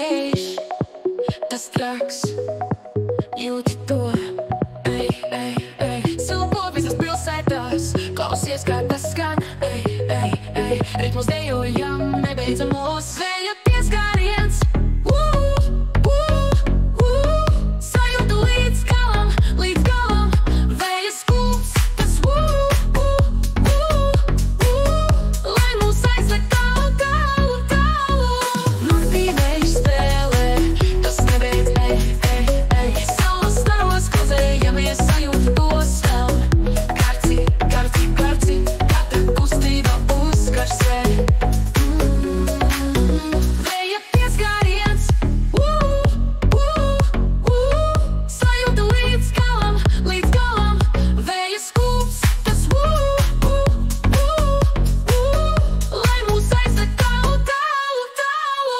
vējš, tas traks, jūti to. Ej, ej, ej, silpo visas pilsētās, klausies, kā tas skan. Ej, ej, ej, ritmus dejojam, nebeidzamos vēja pieskāriens. Sajūtu līdz galam, vēja skūps, tas lai mūs aizved tālu, tālu, tālu. Naktī vējš spēlē, tas nebeidz, ej, ej, ej. Saules staros kozējamies, sajūtu to stāv. Karci, karci, karci, katra kustība uzkar sevi. Vēja pieskāriens, sajūtu līdz galam, vēja skūps, tas lai mūs aizved tālu, tālu, tālu.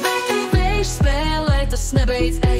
Naktī vējš spēlē, tas nebeidz.